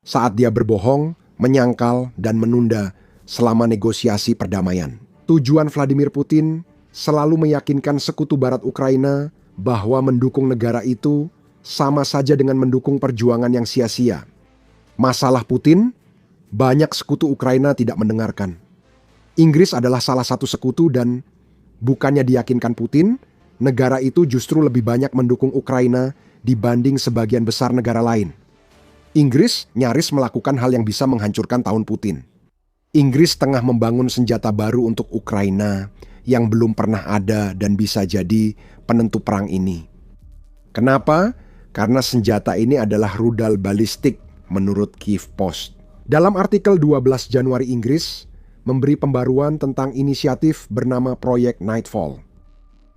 saat dia berbohong, menyangkal, dan menunda selama negosiasi perdamaian. Tujuan Vladimir Putin selalu meyakinkan sekutu barat Ukraina bahwa mendukung negara itu sama saja dengan mendukung perjuangan yang sia-sia. Masalah Putin, banyak sekutu Ukraina tidak mendengarkan. Inggris adalah salah satu sekutu dan bukannya diyakinkan Putin, negara itu justru lebih banyak mendukung Ukraina dibanding sebagian besar negara lain. Inggris nyaris melakukan hal yang bisa menghancurkan tahun Putin. Inggris tengah membangun senjata baru untuk Ukraina yang belum pernah ada dan bisa jadi penentu perang ini. Kenapa? Karena senjata ini adalah rudal balistik menurut Kyiv Post. Dalam artikel 12 Januari Inggris memberi pembaruan tentang inisiatif bernama Proyek Nightfall.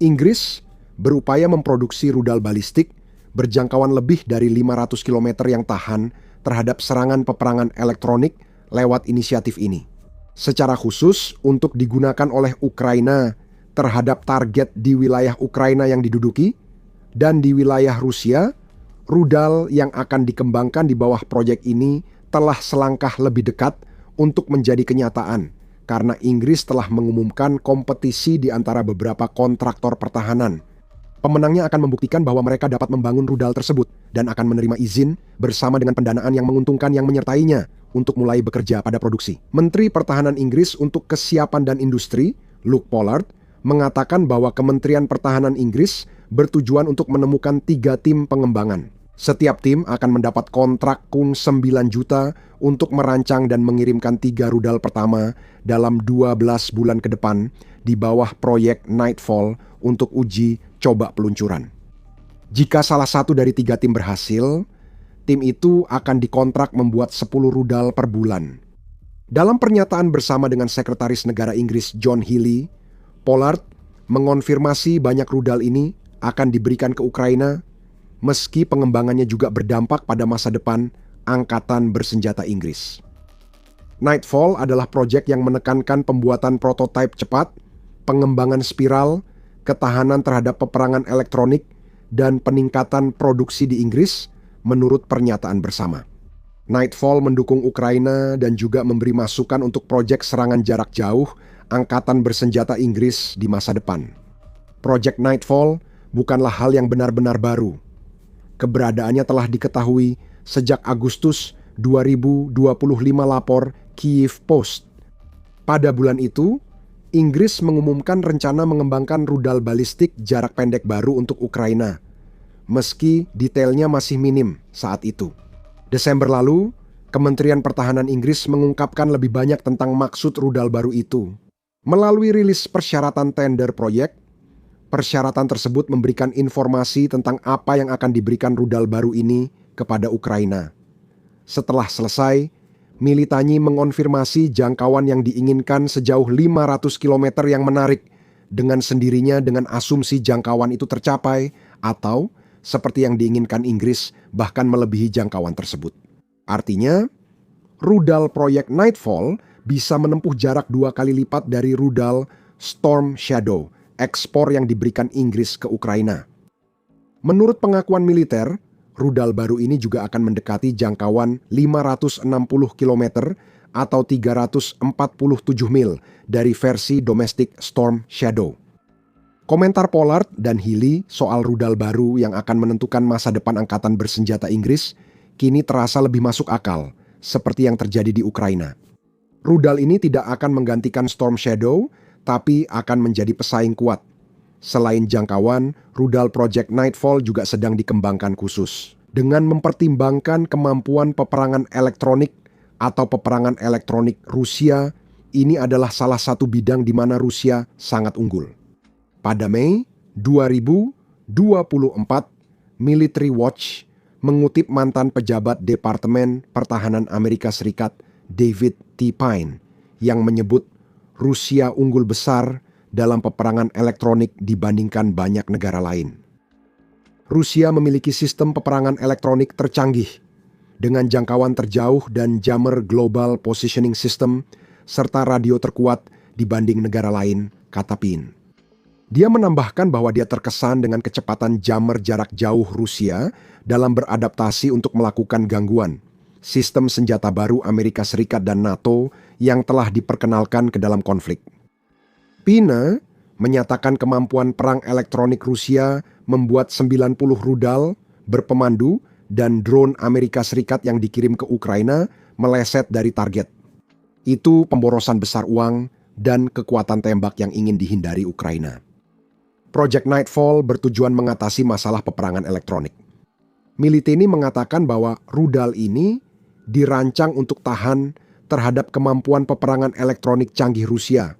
Inggris berupaya memproduksi rudal balistik berjangkauan lebih dari 500 km yang tahan terhadap serangan peperangan elektronik lewat inisiatif ini. Secara khusus untuk digunakan oleh Ukraina terhadap target di wilayah Ukraina yang diduduki dan di wilayah Rusia, rudal yang akan dikembangkan di bawah proyek ini telah selangkah lebih dekat untuk menjadi kenyataan karena Inggris telah mengumumkan kompetisi di antara beberapa kontraktor pertahanan. Pemenangnya akan membuktikan bahwa mereka dapat membangun rudal tersebut dan akan menerima izin bersama dengan pendanaan yang menguntungkan yang menyertainya untuk mulai bekerja pada produksi. Menteri Pertahanan Inggris untuk Kesiapan dan Industri, Luke Pollard, mengatakan bahwa Kementerian Pertahanan Inggris bertujuan untuk menemukan 3 tim pengembangan. Setiap tim akan mendapat kontrak Kun 9 juta untuk merancang dan mengirimkan 3 rudal pertama dalam 12 bulan ke depan di bawah proyek Nightfall untuk uji coba peluncuran. Jika salah satu dari 3 tim berhasil, tim itu akan dikontrak membuat 10 rudal per bulan. Dalam pernyataan bersama dengan Sekretaris Negara Inggris John Healey, Pollard mengonfirmasi banyak rudal ini akan diberikan ke Ukraina meski pengembangannya juga berdampak pada masa depan Angkatan Bersenjata Inggris. Nightfall adalah proyek yang menekankan pembuatan prototipe cepat, pengembangan spiral, ketahanan terhadap peperangan elektronik, dan peningkatan produksi di Inggris menurut pernyataan bersama. Nightfall mendukung Ukraina dan juga memberi masukan untuk proyek serangan jarak jauh Angkatan Bersenjata Inggris di masa depan. Proyek Nightfall bukanlah hal yang benar-benar baru. Keberadaannya telah diketahui sejak Agustus 2025 lapor Kyiv Post. Pada bulan itu, Inggris mengumumkan rencana mengembangkan rudal balistik jarak pendek baru untuk Ukraina, meski detailnya masih minim saat itu. Desember lalu, Kementerian Pertahanan Inggris mengungkapkan lebih banyak tentang maksud rudal baru itu. Melalui rilis persyaratan tender proyek, persyaratan tersebut memberikan informasi tentang apa yang akan diberikan rudal baru ini kepada Ukraina. Setelah selesai, Militanyi mengonfirmasi jangkauan yang diinginkan sejauh 500 km yang menarik dengan sendirinya dengan asumsi jangkauan itu tercapai atau seperti yang diinginkan Inggris bahkan melebihi jangkauan tersebut. Artinya, rudal proyek Nightfall bisa menempuh jarak 2 kali lipat dari rudal Storm Shadow, ekspor yang diberikan Inggris ke Ukraina. Menurut pengakuan militer, rudal baru ini juga akan mendekati jangkauan 560 km atau 347 mil dari versi domestik Storm Shadow. Komentar Pollard dan Healey soal rudal baru yang akan menentukan masa depan Angkatan Bersenjata Inggris kini terasa lebih masuk akal, seperti yang terjadi di Ukraina. Rudal ini tidak akan menggantikan Storm Shadow, tapi akan menjadi pesaing kuat. Selain jangkauan, rudal Project Nightfall juga sedang dikembangkan khusus. Dengan mempertimbangkan kemampuan peperangan elektronik atau peperangan elektronik Rusia, ini adalah salah satu bidang di mana Rusia sangat unggul. Pada Mei 2024, Military Watch mengutip mantan pejabat Departemen Pertahanan Amerika Serikat David T. Pine yang menyebut Rusia unggul besar dalam peperangan elektronik dibandingkan banyak negara lain. Rusia memiliki sistem peperangan elektronik tercanggih dengan jangkauan terjauh dan jammer Global Positioning System serta radio terkuat dibanding negara lain, kata Pine. Dia menambahkan bahwa dia terkesan dengan kecepatan jammer jarak jauh Rusia dalam beradaptasi untuk melakukan gangguan. sistem senjata baru Amerika Serikat dan NATO yang telah diperkenalkan ke dalam konflik. Pina menyatakan kemampuan perang elektronik Rusia membuat 90 rudal, berpemandu, dan drone Amerika Serikat yang dikirim ke Ukraina meleset dari target. Itu pemborosan besar uang dan kekuatan tembak yang ingin dihindari Ukraina. Project Nightfall bertujuan mengatasi masalah peperangan elektronik. Militeni mengatakan bahwa rudal ini dirancang untuk tahan terhadap kemampuan peperangan elektronik canggih Rusia.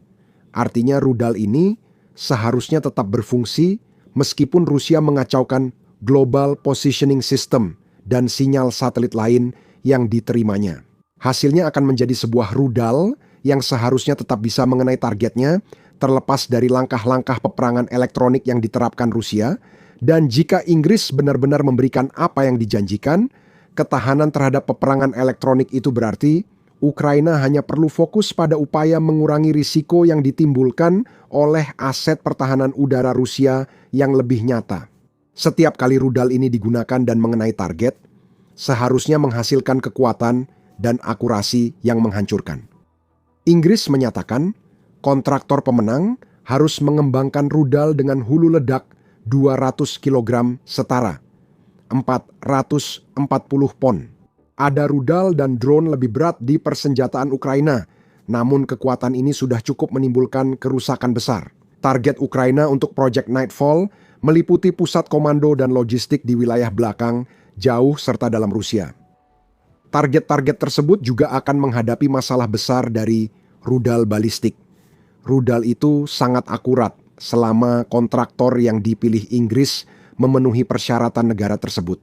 Artinya rudal ini seharusnya tetap berfungsi meskipun Rusia mengacaukan Global Positioning System dan sinyal satelit lain yang diterimanya. Hasilnya akan menjadi sebuah rudal yang seharusnya tetap bisa mengenai targetnya terlepas dari langkah-langkah peperangan elektronik yang diterapkan Rusia. Dan jika Inggris benar-benar memberikan apa yang dijanjikan, ketahanan terhadap peperangan elektronik itu berarti Ukraina hanya perlu fokus pada upaya mengurangi risiko yang ditimbulkan oleh aset pertahanan udara Rusia yang lebih nyata. Setiap kali rudal ini digunakan dan mengenai target, seharusnya menghasilkan kekuatan dan akurasi yang menghancurkan. Inggris menyatakan kontraktor pemenang harus mengembangkan rudal dengan hulu ledak 200 kg setara, 440 pon. Ada rudal dan drone lebih berat di persenjataan Ukraina, namun kekuatan ini sudah cukup menimbulkan kerusakan besar. Target Ukraina untuk Project Nightfall meliputi pusat komando dan logistik di wilayah belakang, jauh serta dalam Rusia. Target-target tersebut juga akan menghadapi masalah besar dari rudal balistik. Rudal itu sangat akurat selama kontraktor yang dipilih Inggris memenuhi persyaratan negara tersebut.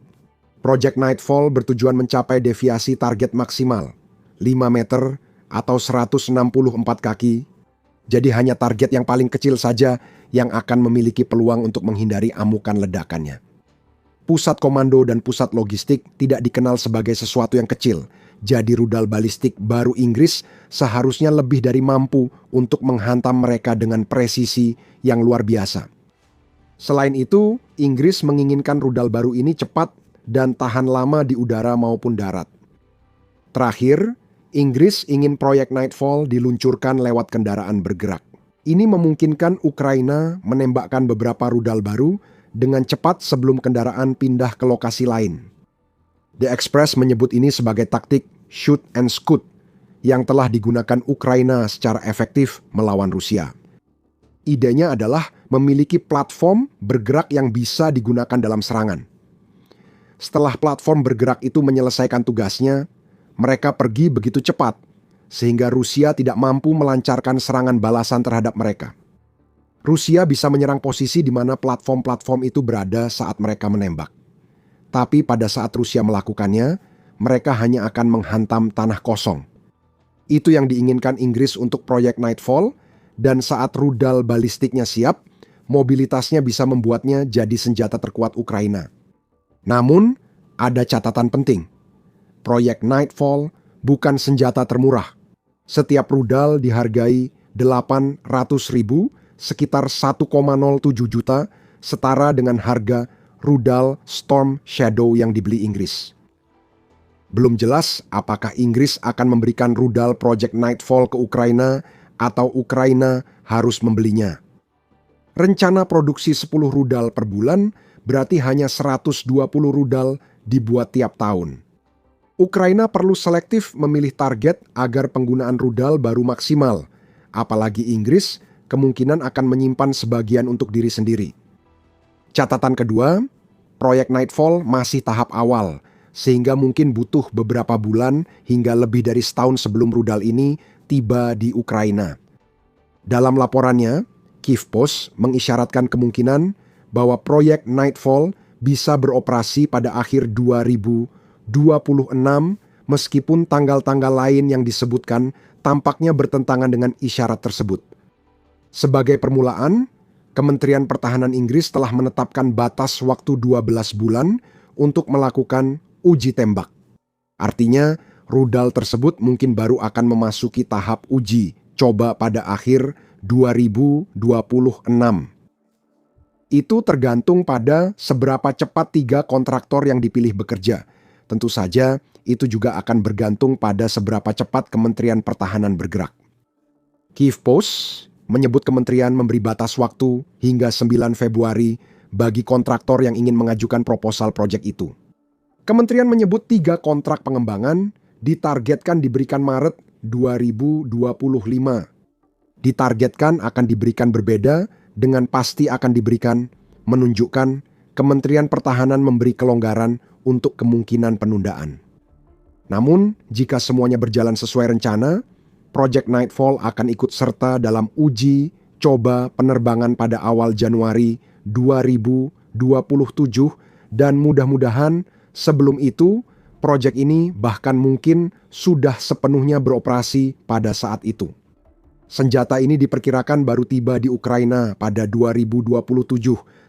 Project Nightfall bertujuan mencapai deviasi target maksimal 5 meter atau 164 kaki. Jadi hanya target yang paling kecil saja yang akan memiliki peluang untuk menghindari amukan ledakannya. Pusat komando dan pusat logistik tidak dikenal sebagai sesuatu yang kecil. Jadi rudal balistik baru Inggris seharusnya lebih dari mampu untuk menghantam mereka dengan presisi yang luar biasa. Selain itu, Inggris menginginkan rudal baru ini cepat dan tahan lama di udara maupun darat. Terakhir, Inggris ingin proyek Nightfall diluncurkan lewat kendaraan bergerak. Ini memungkinkan Ukraina menembakkan beberapa rudal baru dengan cepat sebelum kendaraan pindah ke lokasi lain. The Express menyebut ini sebagai taktik shoot and scoot yang telah digunakan Ukraina secara efektif melawan Rusia. Idenya adalah memiliki platform bergerak yang bisa digunakan dalam serangan. Setelah platform bergerak itu menyelesaikan tugasnya, mereka pergi begitu cepat sehingga Rusia tidak mampu melancarkan serangan balasan terhadap mereka. Rusia bisa menyerang posisi di mana platform-platform itu berada saat mereka menembak. Tapi pada saat Rusia melakukannya, mereka hanya akan menghantam tanah kosong. Itu yang diinginkan Inggris untuk proyek Nightfall, dan saat rudal balistiknya siap, mobilitasnya bisa membuatnya jadi senjata terkuat Ukraina. Namun, ada catatan penting. Proyek Nightfall bukan senjata termurah. Setiap rudal dihargai 800.000, sekitar 1,07 juta, setara dengan harga rudal Storm Shadow yang dibeli Inggris. Belum jelas apakah Inggris akan memberikan rudal Project Nightfall ke Ukraina atau Ukraina harus membelinya. Rencana produksi 10 rudal per bulan berarti hanya 120 rudal dibuat tiap tahun. Ukraina perlu selektif memilih target agar penggunaan rudal baru maksimal, apalagi Inggris kemungkinan akan menyimpan sebagian untuk diri sendiri. Catatan kedua, proyek Nightfall masih tahap awal, sehingga mungkin butuh beberapa bulan hingga lebih dari setahun sebelum rudal ini tiba di Ukraina. Dalam laporannya, Kyiv Post mengisyaratkan kemungkinan bahwa proyek Nightfall bisa beroperasi pada akhir 2026 meskipun tanggal-tanggal lain yang disebutkan tampaknya bertentangan dengan isyarat tersebut. Sebagai permulaan, Kementerian Pertahanan Inggris telah menetapkan batas waktu 12 bulan untuk melakukan uji tembak. Artinya, rudal tersebut mungkin baru akan memasuki tahap uji coba pada akhir 2026. Itu tergantung pada seberapa cepat 3 kontraktor yang dipilih bekerja. Tentu saja, itu juga akan bergantung pada seberapa cepat Kementerian Pertahanan bergerak. Kyiv Post menyebut kementerian memberi batas waktu hingga 9 Februari bagi kontraktor yang ingin mengajukan proposal proyek itu. Kementerian menyebut 3 kontrak pengembangan ditargetkan diberikan Maret 2025. Ditargetkan akan diberikan berbeda, dengan pasti akan diberikan, menunjukkan Kementerian Pertahanan memberi kelonggaran untuk kemungkinan penundaan. Namun, jika semuanya berjalan sesuai rencana, Project Nightfall akan ikut serta dalam uji coba penerbangan pada awal Januari 2027 dan mudah-mudahan sebelum itu, proyek ini bahkan mungkin sudah sepenuhnya beroperasi pada saat itu. Senjata ini diperkirakan baru tiba di Ukraina pada 2027,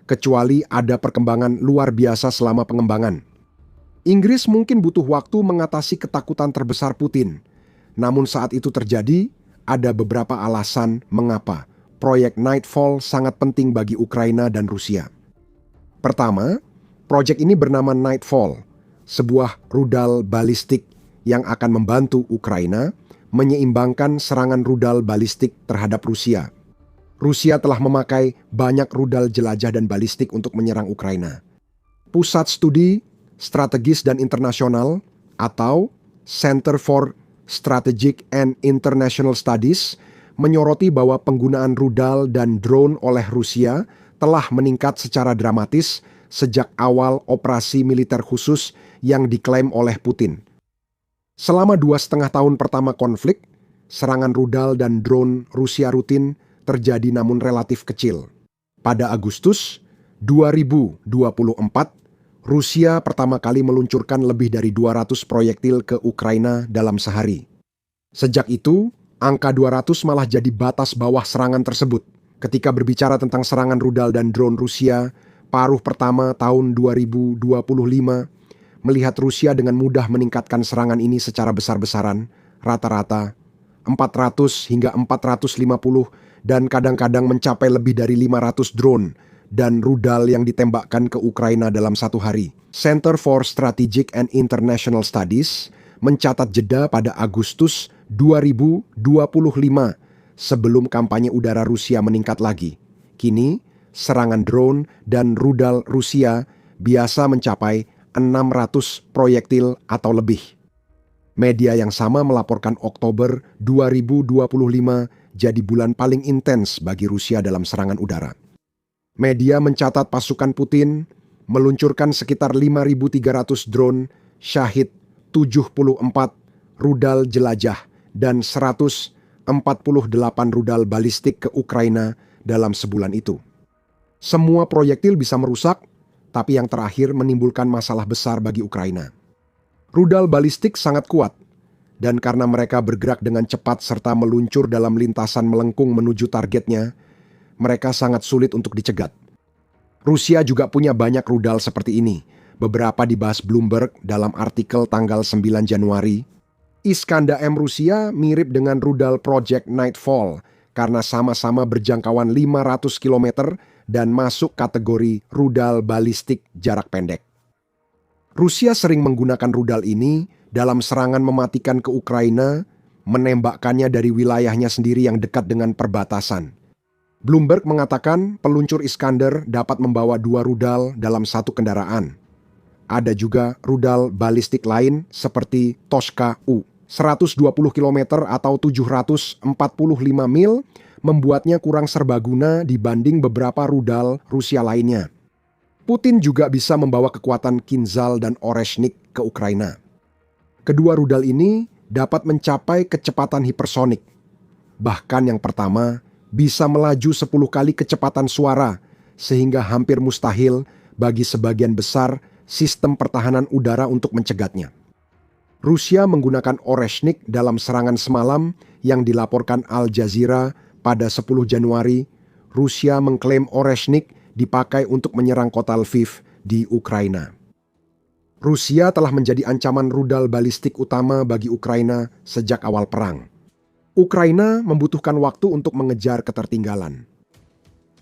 kecuali ada perkembangan luar biasa selama pengembangan. Inggris mungkin butuh waktu mengatasi ketakutan terbesar Putin. Namun saat itu terjadi, ada beberapa alasan mengapa proyek Nightfall sangat penting bagi Ukraina dan Rusia. Pertama, proyek ini bernama Nightfall, sebuah rudal balistik yang akan membantu Ukraina menyeimbangkan serangan rudal balistik terhadap Rusia. Rusia telah memakai banyak rudal jelajah dan balistik untuk menyerang Ukraina. Pusat Studi Strategis dan Internasional atau Center for Strategic and International Studies menyoroti bahwa penggunaan rudal dan drone oleh Rusia telah meningkat secara dramatis sejak awal operasi militer khusus yang diklaim oleh Putin. Selama 2,5 tahun pertama konflik, serangan rudal dan drone Rusia rutin terjadi namun relatif kecil. Pada Agustus 2024, Rusia pertama kali meluncurkan lebih dari 200 proyektil ke Ukraina dalam sehari. Sejak itu, angka 200 malah jadi batas bawah serangan tersebut. Ketika berbicara tentang serangan rudal dan drone Rusia, paruh pertama tahun 2025, melihat Rusia dengan mudah meningkatkan serangan ini secara besar-besaran, rata-rata 400 hingga 450 dan kadang-kadang mencapai lebih dari 500 drone dan rudal yang ditembakkan ke Ukraina dalam satu hari. Center for Strategic and International Studies mencatat jeda pada Agustus 2025 sebelum kampanye udara Rusia meningkat lagi. Kini, serangan drone dan rudal Rusia biasa mencapai 600 proyektil atau lebih. Media yang sama melaporkan Oktober 2025 jadi bulan paling intens bagi Rusia dalam serangan udara. Media mencatat pasukan Putin meluncurkan sekitar 5.300 drone Shahid 74 rudal jelajah dan 148 rudal balistik ke Ukraina dalam sebulan itu. Semua proyektil bisa merusak, tapi yang terakhir menimbulkan masalah besar bagi Ukraina. Rudal balistik sangat kuat, dan karena mereka bergerak dengan cepat serta meluncur dalam lintasan melengkung menuju targetnya, mereka sangat sulit untuk dicegat. Rusia juga punya banyak rudal seperti ini. Beberapa dibahas Bloomberg dalam artikel tanggal 9 Januari. Iskander-M Rusia mirip dengan rudal Project Nightfall karena sama-sama berjangkauan 500 km dan masuk kategori rudal balistik jarak pendek. Rusia sering menggunakan rudal ini dalam serangan mematikan ke Ukraina, menembakkannya dari wilayahnya sendiri yang dekat dengan perbatasan. Bloomberg mengatakan peluncur Iskander dapat membawa 2 rudal dalam satu kendaraan. Ada juga rudal balistik lain seperti Toshka U. 120 km atau 745 mil membuatnya kurang serbaguna dibanding beberapa rudal Rusia lainnya. Putin juga bisa membawa kekuatan Kinzhal dan Oreshnik ke Ukraina. Kedua rudal ini dapat mencapai kecepatan hipersonik. Bahkan yang pertama bisa melaju 10 kali kecepatan suara, sehingga hampir mustahil bagi sebagian besar sistem pertahanan udara untuk mencegatnya. Rusia menggunakan Oreshnik dalam serangan semalam yang dilaporkan Al Jazeera pada 10 Januari. Rusia mengklaim Oreshnik dipakai untuk menyerang kota Lviv di Ukraina. Rusia telah menjadi ancaman rudal balistik utama bagi Ukraina sejak awal perang. Ukraina membutuhkan waktu untuk mengejar ketertinggalan.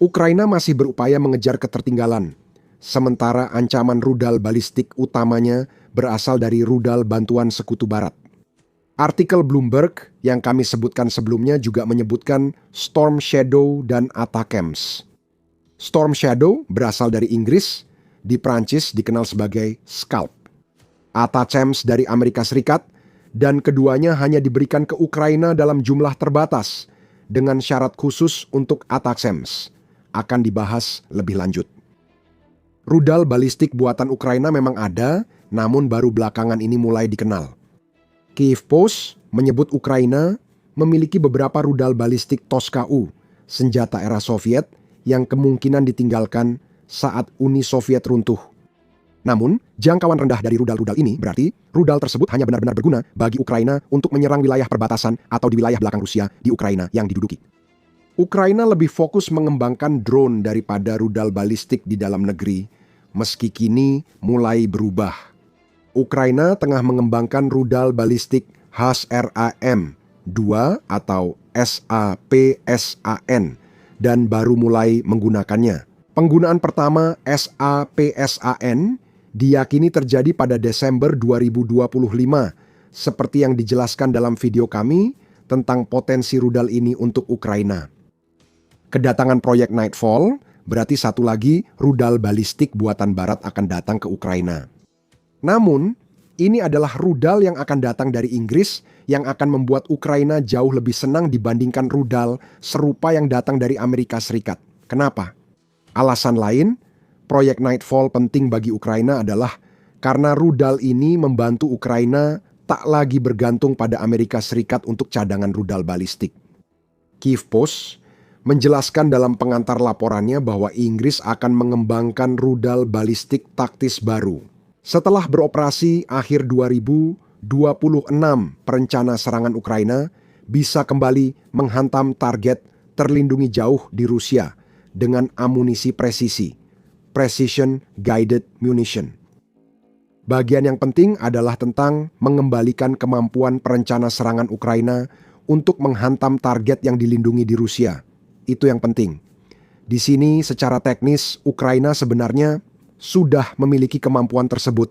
Ukraina masih berupaya mengejar ketertinggalan, sementara ancaman rudal balistik utamanya berasal dari rudal bantuan Sekutu Barat. Artikel Bloomberg yang kami sebutkan sebelumnya juga menyebutkan Storm Shadow dan ATACMS. Storm Shadow berasal dari Inggris, di Prancis dikenal sebagai Scalp. ATACMS dari Amerika Serikat, dan keduanya hanya diberikan ke Ukraina dalam jumlah terbatas dengan syarat khusus untuk ATACMS. Akan dibahas lebih lanjut. Rudal balistik buatan Ukraina memang ada, namun baru belakangan ini mulai dikenal. Kyiv Post menyebut Ukraina memiliki beberapa rudal balistik Toska-U, senjata era Soviet yang kemungkinan ditinggalkan saat Uni Soviet runtuh. Namun, jangkauan rendah dari rudal-rudal ini berarti rudal tersebut hanya benar-benar berguna bagi Ukraina untuk menyerang wilayah perbatasan atau di wilayah belakang Rusia di Ukraina yang diduduki. Ukraina lebih fokus mengembangkan drone daripada rudal balistik di dalam negeri, meski kini mulai berubah. Ukraina tengah mengembangkan rudal balistik HRAM-2 atau SAPSAN dan baru mulai menggunakannya. Penggunaan pertama SAPSAN diyakini terjadi pada Desember 2025, seperti yang dijelaskan dalam video kami tentang potensi rudal ini untuk Ukraina. Kedatangan proyek Nightfall berarti satu lagi rudal balistik buatan Barat akan datang ke Ukraina. Namun, ini adalah rudal yang akan datang dari Inggris yang akan membuat Ukraina jauh lebih senang dibandingkan rudal serupa yang datang dari Amerika Serikat. Kenapa? Alasan lain, proyek Nightfall penting bagi Ukraina adalah karena rudal ini membantu Ukraina tak lagi bergantung pada Amerika Serikat untuk cadangan rudal balistik. Kyiv Post menjelaskan dalam pengantar laporannya bahwa Inggris akan mengembangkan rudal balistik taktis baru. Setelah beroperasi akhir 2026, perencana serangan Ukraina bisa kembali menghantam target terlindungi jauh di Rusia dengan amunisi presisi, Precision Guided Munition. Bagian yang penting adalah tentang mengembalikan kemampuan perencana serangan Ukraina untuk menghantam target yang dilindungi di Rusia. Itu yang penting. Di sini secara teknis Ukraina sebenarnya sudah memiliki kemampuan tersebut.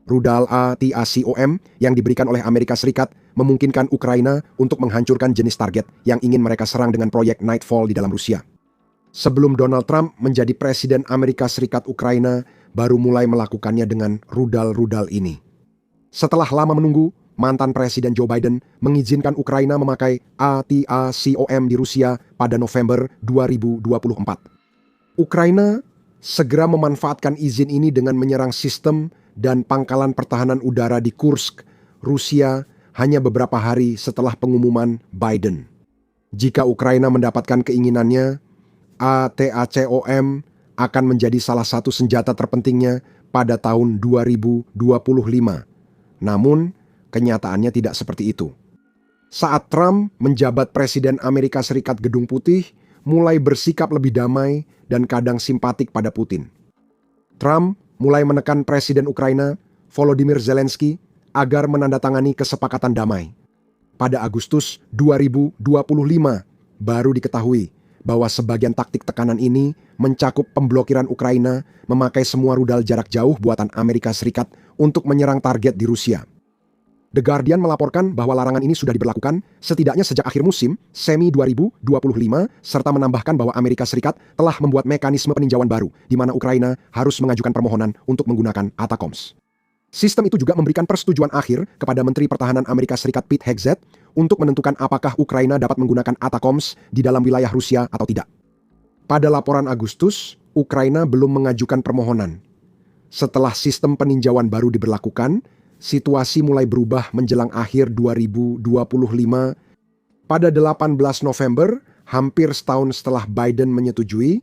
Rudal ATACMS yang diberikan oleh Amerika Serikat memungkinkan Ukraina untuk menghancurkan jenis target yang ingin mereka serang dengan proyek Nightfall di dalam Rusia. Sebelum Donald Trump menjadi Presiden Amerika Serikat, Ukraina baru mulai melakukannya dengan rudal-rudal ini. Setelah lama menunggu, mantan Presiden Joe Biden mengizinkan Ukraina memakai ATACMS di Rusia pada November 2024. Ukraina segera memanfaatkan izin ini dengan menyerang sistem dan pangkalan pertahanan udara di Kursk, Rusia hanya beberapa hari setelah pengumuman Biden. Jika Ukraina mendapatkan keinginannya, ATACMS akan menjadi salah satu senjata terpentingnya pada tahun 2025. Namun, kenyataannya tidak seperti itu. Saat Trump menjabat Presiden Amerika Serikat, Gedung Putih mulai bersikap lebih damai dan kadang simpatik pada Putin. Trump mulai menekan Presiden Ukraina, Volodymyr Zelensky, agar menandatangani kesepakatan damai. Pada Agustus 2025, baru diketahui bahwa sebagian taktik tekanan ini mencakup pemblokiran Ukraina memakai semua rudal jarak jauh buatan Amerika Serikat untuk menyerang target di Rusia. The Guardian melaporkan bahwa larangan ini sudah diberlakukan setidaknya sejak akhir musim semi 2025, serta menambahkan bahwa Amerika Serikat telah membuat mekanisme peninjauan baru di mana Ukraina harus mengajukan permohonan untuk menggunakan ATACMS. Sistem itu juga memberikan persetujuan akhir kepada Menteri Pertahanan Amerika Serikat Pete Hegseth untuk menentukan apakah Ukraina dapat menggunakan ATACMS di dalam wilayah Rusia atau tidak. Pada laporan Agustus, Ukraina belum mengajukan permohonan. Setelah sistem peninjauan baru diberlakukan, situasi mulai berubah menjelang akhir 2025. Pada 18 November, hampir setahun setelah Biden menyetujui,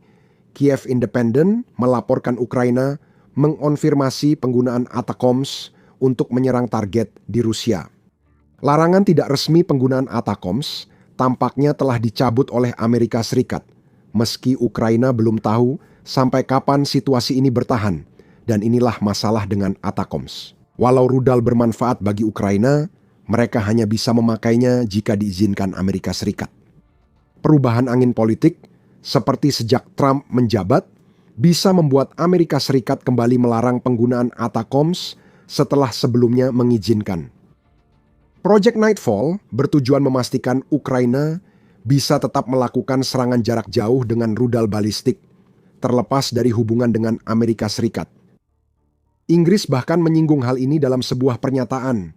Kiev Independent melaporkan Ukraina mengonfirmasi penggunaan ATACMS untuk menyerang target di Rusia. Larangan tidak resmi penggunaan ATACMS tampaknya telah dicabut oleh Amerika Serikat, meski Ukraina belum tahu sampai kapan situasi ini bertahan, dan inilah masalah dengan ATACMS. Walau rudal bermanfaat bagi Ukraina, mereka hanya bisa memakainya jika diizinkan Amerika Serikat. Perubahan angin politik, seperti sejak Trump menjabat, bisa membuat Amerika Serikat kembali melarang penggunaan ATACMS setelah sebelumnya mengizinkan. Project Nightfall bertujuan memastikan Ukraina bisa tetap melakukan serangan jarak jauh dengan rudal balistik, terlepas dari hubungan dengan Amerika Serikat. Inggris bahkan menyinggung hal ini dalam sebuah pernyataan,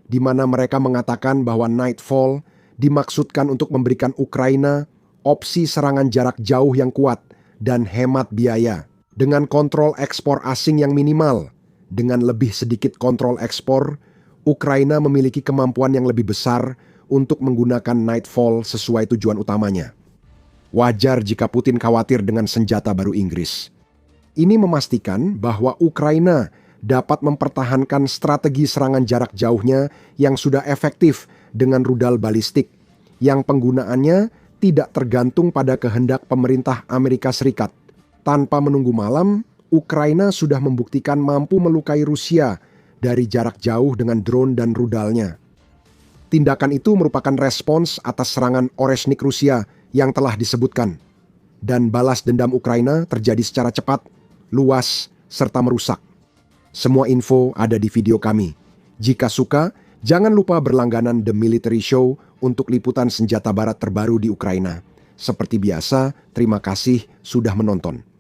di mana mereka mengatakan bahwa Nightfall dimaksudkan untuk memberikan Ukraina opsi serangan jarak jauh yang kuat dan hemat biaya, dengan kontrol ekspor asing yang minimal. Dengan lebih sedikit kontrol ekspor, Ukraina memiliki kemampuan yang lebih besar untuk menggunakan Nightfall sesuai tujuan utamanya. Wajar jika Putin khawatir dengan senjata baru Inggris. Ini memastikan bahwa Ukraina dapat mempertahankan strategi serangan jarak jauhnya yang sudah efektif dengan rudal balistik, yang penggunaannya tidak tergantung pada kehendak pemerintah Amerika Serikat. Tanpa menunggu malam, Ukraina sudah membuktikan mampu melukai Rusia dari jarak jauh dengan drone dan rudalnya. Tindakan itu merupakan respons atas serangan Oreshnik Rusia yang telah disebutkan. Dan balas dendam Ukraina terjadi secara cepat, luas, serta merusak. Semua info ada di video kami. Jika suka, jangan lupa berlangganan The Military Show untuk liputan senjata barat terbaru di Ukraina. Seperti biasa, terima kasih sudah menonton.